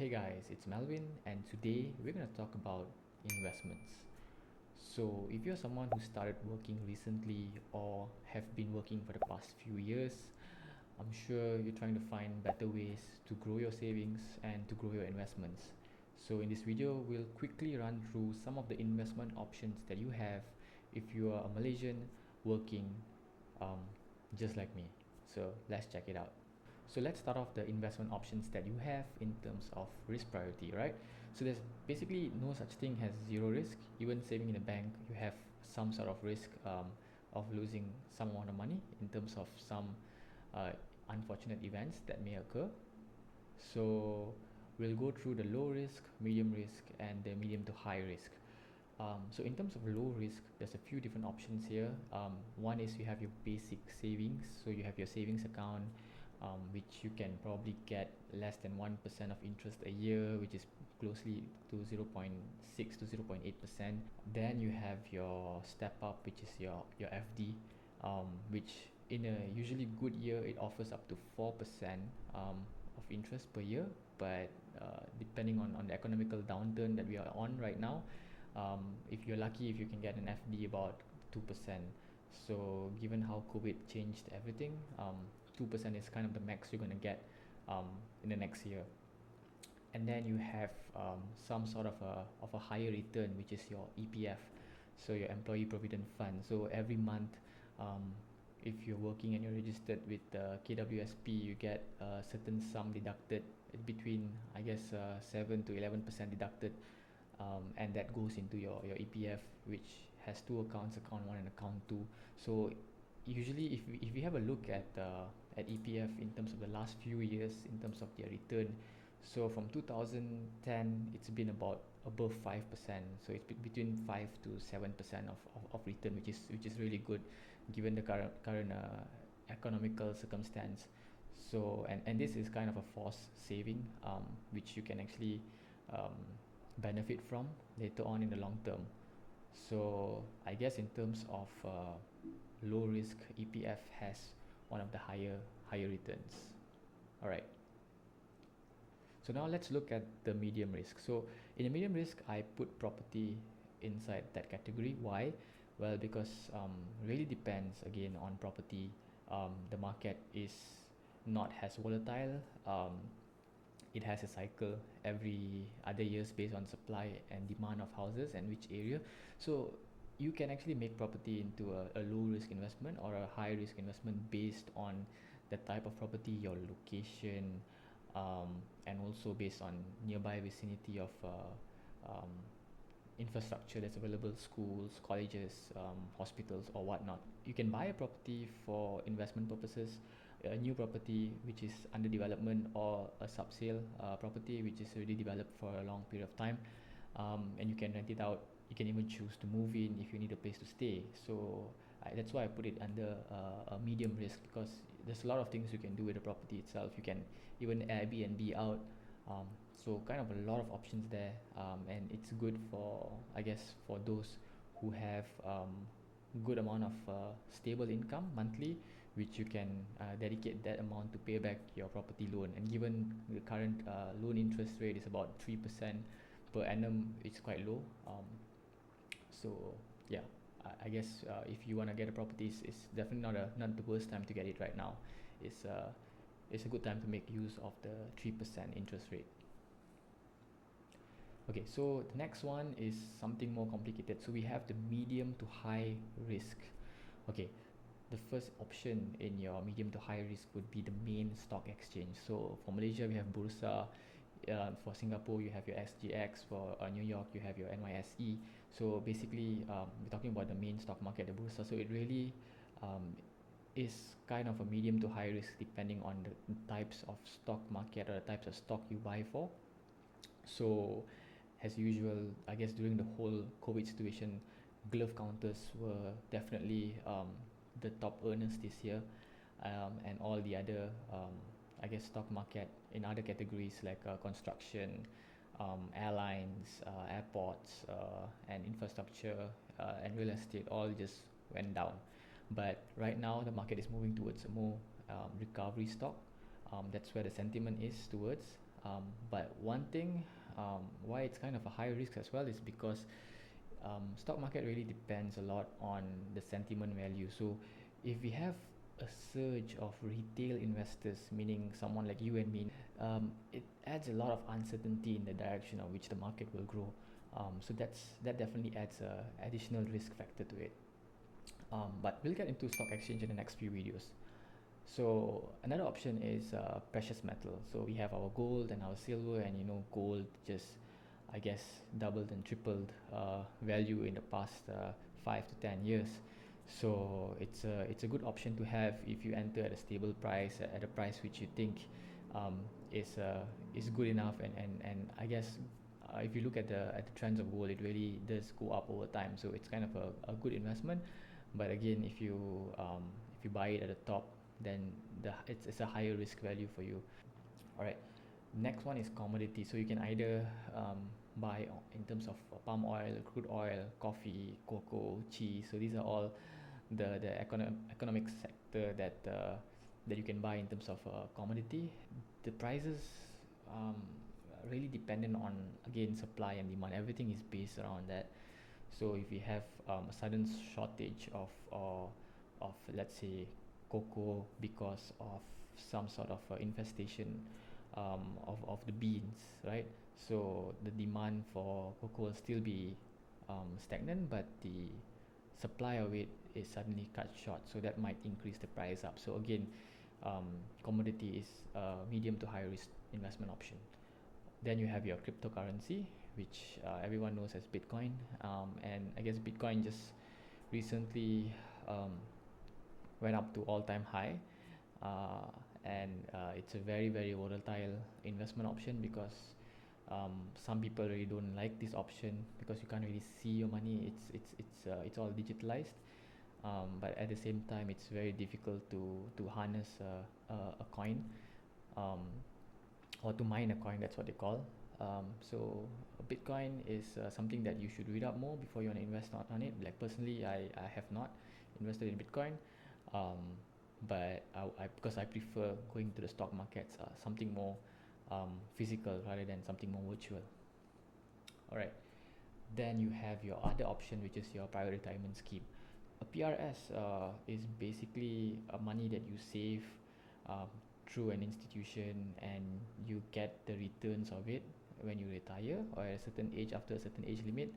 Hey guys, it's Melvin, and today we're going to talk about investments. So, if you're someone who started working recently or have been working for the past few years, I'm sure you're trying to find better ways to grow your savings and to grow your investments. So, in this video, we'll quickly run through some of the investment options that you have if you are a Malaysian working um, just like me. So, let's check it out. So let's start off the investment options that you have in terms of risk priority, right? So there's basically no such thing as zero risk. Even saving in a bank, you have some sort of risk of losing some amount of money in terms of some uh, unfortunate events that may occur. So we'll go through the low risk, medium risk, and the medium to high risk. So in terms of low risk, there's a few different options here. One is you have your basic savings, so you have your savings account, which you can probably get less than 1% of interest a year, which is closely to 0.6 to 0.8%. Then you have your step up, which is your FD, which in a usually good year it offers up to 4% of interest per year, but depending on the economical downturn that we are on right now, if you're lucky, if you can get an FD about 2%. So given how COVID changed everything, 2% is kind of the max you're going to get in the next year. And then you have some sort of a higher return, which is your EPF, so your employee provident fund. So every month, if you're working and you're registered with KWSP, you get a certain sum deducted between, I guess, 7 to 11% deducted, and that goes into your EPF, which has two accounts, account one and account two. So usually if we have a look at EPF in terms of the last few years in terms of their return, so from 2010 it's been about above 5%, so it's between 5 to 7% of return, which is really good given the current economical circumstance. So and this is kind of a forced saving, which you can actually um, benefit from later on in the long term. So I guess in terms of low risk, EPF has one of the higher returns. All right. So now let's look at the medium risk. So in the medium risk, I put property inside that category. Why? Well, because really depends again on property. The market is not as volatile. It has a cycle every other years based on supply and demand of houses and which area. So you can actually make property into a low risk investment or a high risk investment based on the type of property, your location, and also based on nearby vicinity of um, infrastructure that's available, schools, colleges, hospitals, or whatnot. You can buy a property for investment purposes, a new property which is under development, or a subsale property which is already developed for a long period of time, and you can rent it out. You can even choose to move in if you need a place to stay. So that's why I put it under a medium risk, because there's a lot of things you can do with the property itself. You can even Airbnb out, so kind of a lot of options there, and it's good for, I guess, for those who have good amount of stable income monthly, which you can dedicate that amount to pay back your property loan. And given the current loan interest rate is about 3% per annum, it's quite low. So yeah, I guess if you want to get a property, it's definitely not the worst time to get it right now. It's uh, it's a good time to make use of the 3% interest rate. Okay, so the next one is something more complicated. So we have the medium to high risk. Okay, the first option in your medium to high risk would be the main stock exchange. So for Malaysia, we have Bursa. For Singapore, you have your SGX. For New York, you have your NYSE. So basically, we're talking about the main stock market, the Bursa. So it really um, is kind of a medium to high risk depending on the types of stock market or the types of stock you buy for. So as usual, I guess during the whole COVID situation, glove counters were definitely the top earners this year, and all the other, I guess, stock market in other categories like construction, airlines, airports, and infrastructure, and real estate all just went down. But right now, the market is moving towards a more recovery stock. That's where the sentiment is towards. But one thing why it's kind of a high risk as well is because stock market really depends a lot on the sentiment value. So if we have a surge of retail investors, meaning someone like you and me, it adds a lot of uncertainty in the direction of which the market will grow. So that definitely adds a additional risk factor to it. But we'll get into stock exchange in the next few videos. So another option is precious metal. So we have our gold and our silver, and gold just, I guess, doubled and tripled value in the past 5 to 10 years. So it's a good option to have if you enter at a stable price, at a price which you think um, is good enough, and I guess if you look at the trends of gold, it really does go up over time. So it's kind of a good investment. But again, if you buy it at the top, then it's a higher risk value for you. All right. Next one is commodity. So you can either buy in terms of palm oil, crude oil, coffee, cocoa, cheese. So these are all the economic sector that you can buy in terms of commodity. The prices um, really dependent on, again, supply and demand. Everything is based around that. So if we have a sudden shortage of let's say cocoa because of some sort of infestation of the beans, right? So the demand for cocoa will still be stagnant, but the supply of it is suddenly cut short. So that might increase the price up. So again, commodity is a medium to high risk investment option. Then you have your cryptocurrency, which everyone knows as Bitcoin. And I guess Bitcoin just recently um, went up to all-time high, uh, and it's a very very volatile investment option because some people really don't like this option because you can't really see your money. It's all digitalized, but at the same time it's very difficult to harness a coin, um, or to mine a coin. That's what they call. So Bitcoin is something that you should read up more before you want to invest on it. Like personally, I have not invested in Bitcoin, um, but because I prefer going to the stock markets, something more physical rather than something more virtual. All right. Then you have your other option, which is your private retirement scheme. A PRS is basically money that you save um, through an institution, and you get the returns of it when you retire, or at a certain age, after a certain age limit.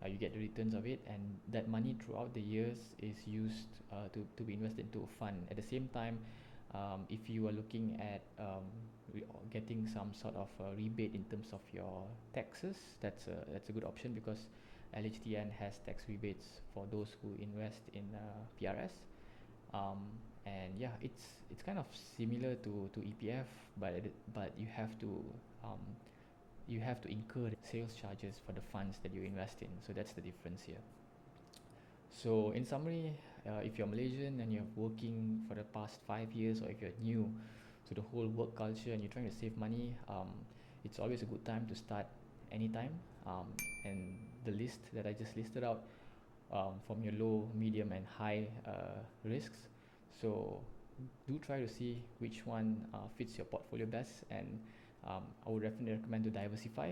You get the returns of it, and that money throughout the years is used to be invested into a fund. At the same time, if you are looking at getting some sort of rebate in terms of your taxes, that's a good option because LHTN has tax rebates for those who invest in PRS. Um, and yeah, it's kind of similar to EPF, but um, you have to incur sales charges for the funds that you invest in. So that's the difference here. So in summary, if you're Malaysian and you're working for the past 5 years, or if you're new to the whole work culture and you're trying to save money, it's always a good time to start anytime. And the list that I just listed out, from your low, medium, and high risks. So do try to see which one fits your portfolio best, and I would definitely recommend to diversify.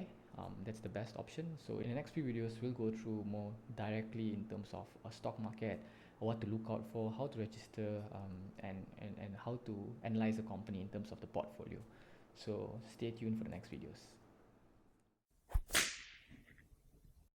That's the best option. So in the next few videos, we'll go through more directly in terms of a stock market, what to look out for, how to register, and how to analyze a company in terms of the portfolio. So stay tuned for the next videos.